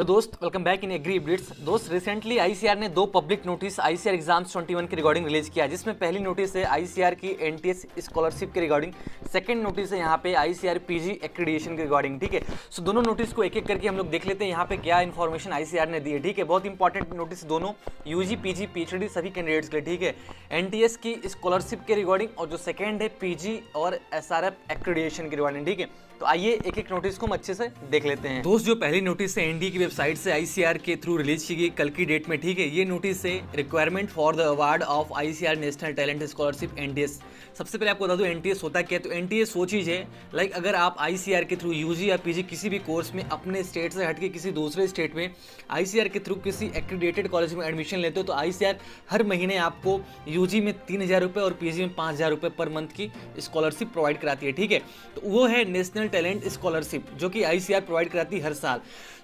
दोस्त, welcome back in agree updates. दोस्त, recently ICR ने दो पब्लिक नोटिस आईसीआर एग्जाम्स 21 के रिगार्डिंग रिलीज किया, जिसमें पहली नोटिस है आईसीआर की एनटीएस स्कॉलरशिप के रिगार्डिंग, सेकंड नोटिस है यहाँ पे आईसीआर पीजी एक्रीडिएशन के रिगार्डिंग। ठीक है, सो दोनों नोटिस को एक एक करके हम लोग देख लेते हैं यहाँ पे क्या इन्फॉर्मेशन आईसीआर ने दी है। ठीक है, बहुत इंपॉर्टेंट नोटिस दोनों, यूजी पीजी पीएचडी सभी कैंडिडेट्स के लिए। ठीक है, एनटीएस की स्कॉलरशिप के रिगार्डिंग और जो सेकेंड है पीजी और एसआरएफ एक्रीडिएशन के रिगार्डिंग। ठीक है, तो आइए एक एक नोटिस को हम अच्छे से देख लेते हैं। दोस्त, जो पहली नोटिस है एनडीए की वेबसाइट से आईसीआर के थ्रू रिलीज की गई कल की डेट में। ठीक है, ये नोटिस है requirement for the award of ICR national talent scholarship NTS. सबसे पहले आपको बता दूं एनटीएस होता क्या है। तो एनटीएस वो चीज़ है, लाइक अगर आप आईसीआर के थ्रू यूजी या पीजी किसी भी कोर्स में अपने स्टेट से हटके किसी दूसरे स्टेट में आईसीआर के थ्रू किसी एक्रीडेटेड कॉलेज में एडमिशन लेते हो तो आईसीआर हर महीने आपको यूजी में 3,000 रुपये और पीजी में 5,000 रुपये पर मंथ की स्कॉलरशिप प्रोवाइड कराती है। ठीक है, तो वो है नेशनल टैलेंट स्कॉलरशिप जो कि आईसीआर प्रोवाइड कराती है हर साल।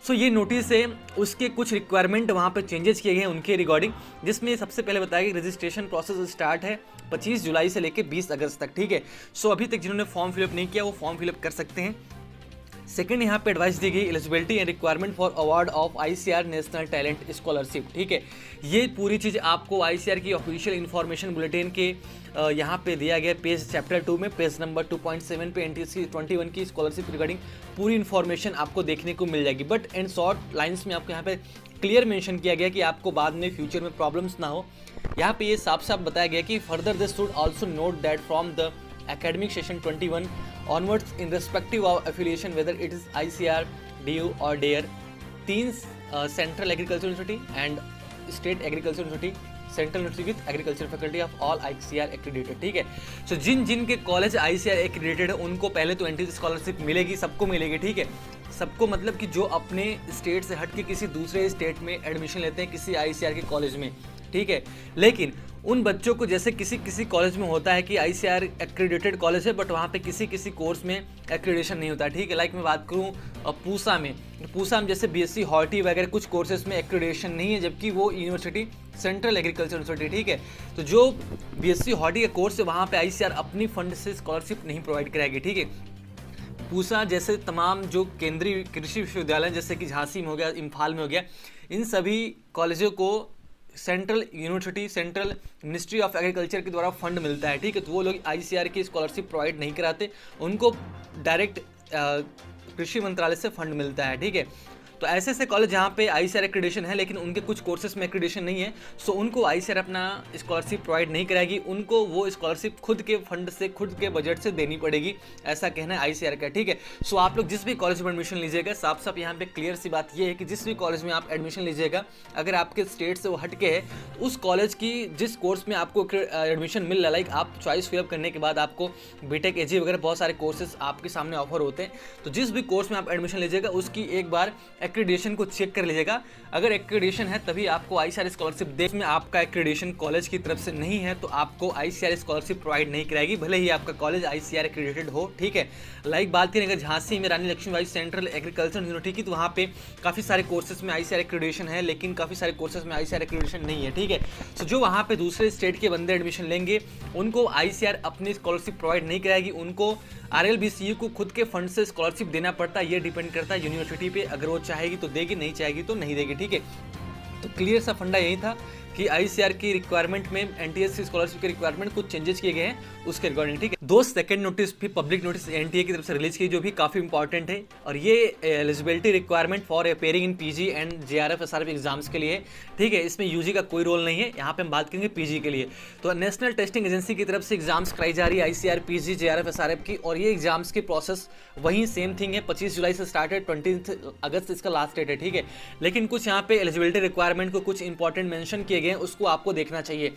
सो ये नोटिस है, उसके कुछ रिक्वायरमेंट वहाँ पे चेंजेस किए गए हैं उनके रिगार्डिंग, जिसमें सबसे पहले बताया कि रजिस्ट्रेशन प्रोसेस स्टार्ट है 25 जुलाई से लेकर 20 अगस्त तक। ठीक है, सो अभी तक जिन्होंने फॉर्म फिलअप नहीं किया वो फॉर्म फिलअप कर सकते हैं। सेकंड, यहाँ पे एडवाइस दी गई eligibility and requirement for award of ICR national talent scholarship. ठीक है, ये पूरी चीज़ आपको आईसीआर की ऑफिशियल इन्फॉर्मेशन बुलेटिन के यहाँ पे दिया गया पेज चैप्टर 2 में पेज नंबर 2.7 पे एनटीएस की 21 की स्कॉलरशिप रिगार्डिंग पूरी इन्फॉर्मेशन आपको देखने को मिल जाएगी। बट इन शॉर्ट लाइन्स में आपको यहाँ पे क्लियर मेंशन किया गया कि आपको बाद में फ्यूचर में प्रॉब्लम्स ना हो। यहाँ पे ये साफ साफ बताया गया कि further this should also note that from the academic session 21 onwards in respective of affiliation whether it is ICR, DU or DARE, 3 Central Agriculture University and State Agriculture University, Central University with Agriculture Faculty of all ICR accredited। ठीक है, सो जिन के college ICR accredited है उनको पहले तो anti scholarship मिलेगी, सबको मिलेगी। ठीक है, सबको मतलब कि जो अपने स्टेट से हट के किसी दूसरे स्टेट में एडमिशन लेते हैं किसी आईसीआर के कॉलेज में। ठीक है, लेकिन उन बच्चों को जैसे किसी कॉलेज में होता है कि आईसीआर एक्रीडेटेड कॉलेज है बट वहाँ पे किसी कोर्स में एक्रीडेशन नहीं होता। ठीक है, लाइक मैं बात करूँ पूसा में जैसे बीएससी हॉर्टी वगैरह कुछ कोर्सेज में एक्रीडेशन नहीं है, जबकि वो यूनिवर्सिटी सेंट्रल एग्रीकल्चर यूनिवर्सिटी। ठीक है, तो जो बीएससी हॉर्टी का कोर्स है वहाँ पे आईसीआर अपनी फंड से स्कॉलरशिप नहीं प्रोवाइड कराएगी। ठीक है, पूसा जैसे तमाम जो केंद्रीय कृषि विश्वविद्यालय जैसे कि झांसी में हो गया, इम्फाल में हो गया, इन सभी कॉलेजों को central university central ministry of agriculture के द्वारा फंड मिलता है। ठीक है, तो वो लोग आईसीआर की स्कॉलरशिप प्रोवाइड नहीं कराते, उनको डायरेक्ट कृषि मंत्रालय से फंड मिलता है। ठीक है, तो ऐसे ऐसे कॉलेज जहाँ पे आईसीआर एक्रीडेशन है लेकिन उनके कुछ कोर्सेज में एक्रीडेशन नहीं है, सो उनको आईसीआर अपना स्कॉलरशिप प्रोवाइड नहीं कराएगी, उनको वो स्कॉलरशिप खुद के फंड से खुद के बजट से देनी पड़ेगी, ऐसा कहना है आईसीआर का। ठीक है, सो आप लोग जिस भी कॉलेज में एडमिशन लीजिएगा, साफ साफ यहाँ पे क्लियर सी बात ये है कि जिस भी कॉलेज में आप एडमिशन लीजिएगा अगर आपके स्टेट से वो हटके है, उस कॉलेज की जिस कोर्स में आपको एडमिशन मिल रहा है, लाइक आप चॉइस फिलअप करने के बाद आपको बीटेक एजी वगैरह बहुत सारे कोर्सेज आपके सामने ऑफर होते हैं, तो जिस भी कोर्स में आप एडमिशन लीजिएगा उसकी एक बार एक्रीडेशन को चेक कर लीजिएगा। अगर एक्रीडेशन है तभी आपको आईसीआर स्कॉलरशिप दे, में आपका एक्रीडेशन कॉलेज की तरफ से नहीं है तो आपको आईसीआर स्कॉलरशिप प्रोवाइड नहीं कराएगी, भले ही आपका कॉलेज आईसीआर एक्रीडेटेड हो। ठीक है, लाइक बात करें अगर झांसी में रानी लक्ष्मीबाई सेंट्रल एग्रीकल्चर यूनिवर्सिटी की, तो वहाँ पे काफ़ी सारे कोर्सेज में आईसीआर एक्रीडेशन है लेकिन काफ़ी सारे कोर्सेज में आईसीआर एक्रीडेशन नहीं है। ठीक है, तो जो वहाँ पे दूसरे स्टेट के बंदे एडमिशन लेंगे उनको आईसीआर अपनी स्कॉलरशिप प्रोवाइड नहीं कराएगी, उनको आरएलबीसीयू को खुद के फंड से स्कॉलरशिप देना पड़ता है। ये डिपेंड करता है यूनिवर्सिटी पे, अगर वो चाहेगी तो देगी, नहीं चाहेगी तो नहीं देगी। ठीक है, तो क्लियर सा फंडा यही था कि आईसीआर की रिक्वायरमेंट में एनटीएस की स्कॉलरशिप के रिक्वायरमेंट कुछ चेंजेस किए गए हैं उसके रिगार्डिंग। ठीक है दोस्त, सेकंड नोटिस भी पब्लिक नोटिस एनटीए की तरफ से रिलीज की जो भी काफ़ी इंपॉर्टेंट है, और ये eligibility requirement for appearing in PG and JRF SRF exams के लिए। ठीक है, इसमें यूजी का कोई रोल नहीं है, यहाँ पे हम बात करेंगे पीजी के लिए। तो नेशनल टेस्टिंग एजेंसी की तरफ से एग्जाम्स कराई जा रही है आईसीआर पीजी जेआरएफ एसआरएफ की, और ये एग्जाम्स की प्रोसेस वही सेम थिंग है, 25 जुलाई से स्टार्ट है, 20 अगस्त इसका लास्ट डेट है। ठीक है, लेकिन कुछ यहाँ पे एलिजिबिलिटी रिक्वायरमेंट को कुछ इंपॉर्टेंट मेंशन किए गए हैं, उसको आपको देखना चाहिए।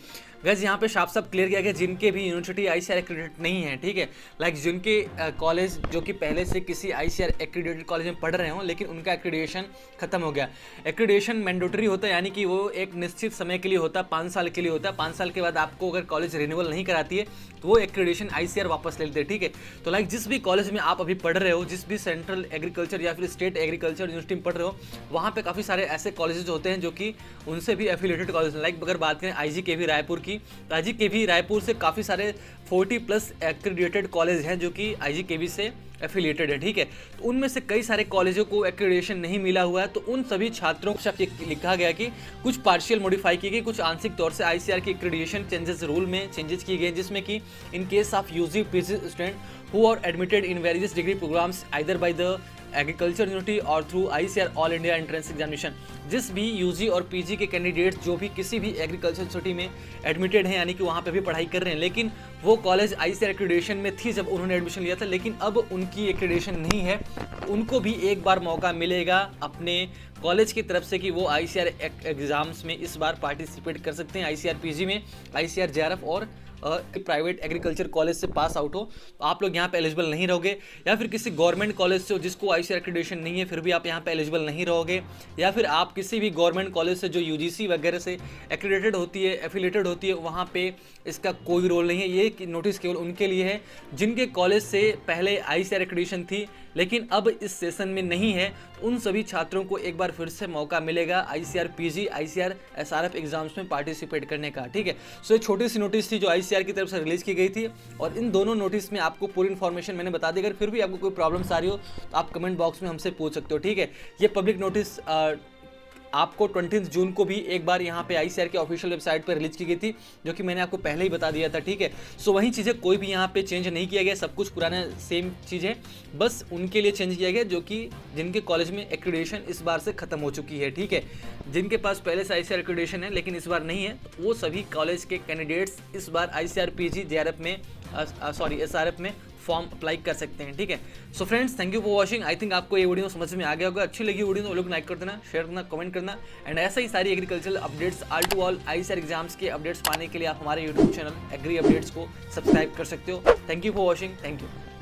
गैस यहाँ पे साफ साफ क्लियर किया गया जिनके भी यूनिवर्सिटी आईसीआर एक्रीडेटेड नहीं है। ठीक है, लाइक जिनके कॉलेज जो कि पहले से किसी आईसीआर एक्रीडेटेड कॉलेज में पढ़ रहे हों लेकिन उनका एक्रीडेशन खत्म हो गया। एक्रीडेशन मैंडेटरी होता है, यानी कि वो एक निश्चित समय के लिए होता है, 5 साल के लिए होता है। 5 साल के बाद आपको अगर कॉलेज रिन्यूअल नहीं कराती है तो वो एक्रीडेशन आईसीआर वापस ले लेते हैं। ठीक है, तो लाइक जिस भी कॉलेज में आप अभी पढ़ रहे हो, जिस भी सेंट्रल एग्रीकल्चर या फिर स्टेट एग्रीकल्चर यूनिवर्सिटी में पढ़ रहे हो, वहाँ पे काफ़ी सारे ऐसे कॉलेजेस होते हैं जो कि उनसे भी एफिलेटेड कॉलेज, लाइक अगर बात करें आईजीकेवी रायपुर की, तो आईजीकेवी रायपुर से काफ़ी सारे 40+ एक्रीडेटेड कॉलेज हैं जो कि आईजीकेवी से एफिलिएटेड है, ठीक है। तो उनमें से कई सारे कॉलेजों को एक्रेडिटेशन नहीं मिला हुआ है, तो उन सभी छात्रों को लिखा गया कि कुछ पार्शियल मॉडिफाई की गई, कुछ आंशिक तौर से आईसीआर की एक्रेडिटेशन चेंजेस रूल में चेंजेस किए गए, जिसमें कि in case of UG PG student who are admitted in various degree programmes either by the agriculture university और through ICR all India entrance examination, जिस भी यूजी और पीजी के कैंडिडेट्स जो भी किसी भी एग्रीकल्चर यूनिवर्सिटी में एडमिटेड हैं, यानी कि वहाँ पे भी पढ़ाई कर रहे हैं, लेकिन वो कॉलेज आईसीआर एक्रेडिटेशन में थी जब उन्होंने एडमिशन लिया था, लेकिन अब उनकी एक्रेडिटेशन नहीं है, उनको भी एक बार मौका मिलेगा अपने कॉलेज की तरफ से कि वो आईसीआर एग्जाम्स में इस बार पार्टिसिपेट कर सकते हैं। आईसीआर पीजी में, आईसीआर जेआरएफ और प्राइवेट एग्रीकल्चर कॉलेज से पास आउट हो तो आप लोग यहाँ पे एलिजिबल नहीं रहोगे, या फिर किसी गवर्नमेंट कॉलेज से हो जिसको आईसीआर एक्रेडिटेशन नहीं है फिर भी आप यहाँ पे एलिजिबल नहीं रहोगे, या फिर आप किसी भी गवर्नमेंट कॉलेज से जो यूजीसी वगैरह से एक्रेडिटेड होती है, एफिलेटेड होती है, वहाँ पे इसका कोई रोल नहीं है। ये नोटिस केवल उनके लिए है जिनके कॉलेज से पहले आईसीआर एक्रेडिटेशन थी लेकिन अब इस सेशन में नहीं है। उन सभी छात्रों को एक बार फिर से मौका मिलेगा ICR PG, ICR SRF exams में पार्टिसिपेट करने का, ठीक है। सो ये छोटी सी नोटिस थी जो आईसीआर की तरफ से रिलीज की गई थी, और इन दोनों नोटिस में आपको पूरी इन्फॉर्मेशन मैंने बता दी। अगर फिर भी आपको कोई प्रॉब्लम्स आ रही हो तो आप कमेंट बॉक्स में हमसे पूछ सकते हो, ठीक है। ये पब्लिक नोटिस आपको 20 जून को भी एक बार यहाँ पे आईसीआर के ऑफिशियल वेबसाइट पर रिलीज की गई थी, जो कि मैंने आपको पहले ही बता दिया था, ठीक है। सो वही चीज़ें कोई भी यहाँ पे चेंज नहीं किया गया, सब कुछ पुराना सेम चीज़ है, बस उनके लिए चेंज किया गया जो कि जिनके कॉलेज में एक्रेडिटेशन इस बार से खत्म हो चुकी है, ठीक है। जिनके पास पहले से आईसीआर एक्रेडिटेशन है लेकिन इस बार नहीं है, तो वो सभी कॉलेज के कैंडिडेट्स इस बार आईसीआर पीजी जेआरएफ में एसआरएफ में फॉर्म अप्लाई कर सकते हैं, ठीक है। So friends, thank you for watching. I think आपको ये वीडियो समझ में आ गया होगा। अच्छी लगी वीडियो तो लोग लाइक कर देना, शेयर करना, कमेंट करना, एंड ऐसा ही सारी agricultural updates all to all ICR exams के अपडेट्स पाने के लिए आप हमारे यूट्यूब चैनल एग्री अपडेट्स को सब्सक्राइब कर सकते हो। Thank you for watching, thank you.